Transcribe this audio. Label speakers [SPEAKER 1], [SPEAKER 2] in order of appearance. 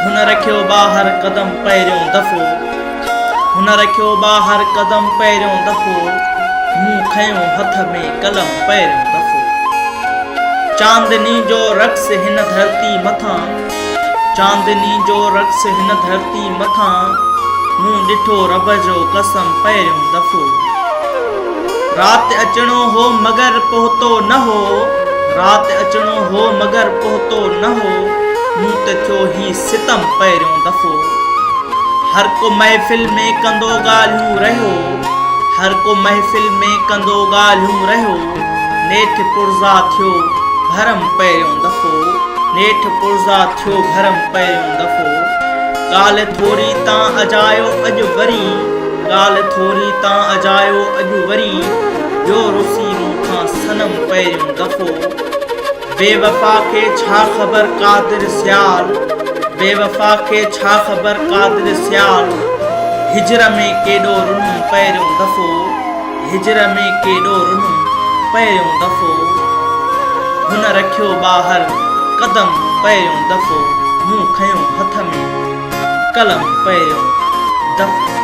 [SPEAKER 1] हुन रखियो ॿाहिर क़दम पहिरियों दफ़ो, हुन रखियो ॿाहिर क़दम पहिरियों दफ़ो, मूं खयो हथ में कलम पहिरियों दफ़ो। चांदनी जो रक़्स हिन धरती मथां, चांदनी जो रक़्स हिन धरती मथां, मूं ॾिठो रब जो कसम पहिरियों दफ़ो। रात अचणो हो मगर पहुतो न हो, रात अचणो हो मगर पहुतो न हो, मूं त थियो ही सितम पहिरियों दफ़ो। हर को महफ़िल में कंदो ॻाल्हियूं रहियो, हर को महफ़िल में कंदो ॻाल्हियूं रहियो, नेठि पुर्ज़ा थियो भरम पहिरियों दफ़ो, नेठि पुर्ज़ा थियो भरम पहिरियों दफ़ो। ॻाल्हि थोरी तां अजायो अॼु वरी, ॻाल्हि थोरी तां अजायो अॼु वरी, ॿियो रुसी मूंखां सनम पहिरियों दफ़ो। बेवफ़ा खे छा ख़बर क़ादिर सियाल, बेवफ़ा खे छा ख़बर क़ादिर सियाल, हिजर में केॾो रुनुम पहिरियों दफ़ो, हिजर में केॾो रुनुम पहिरियों दफ़ो। हुन रखियो ॿाहिर क़दम पहिरियों दफ़ो, मूं खयो हथ में कलम पहिरियों दफ़ो।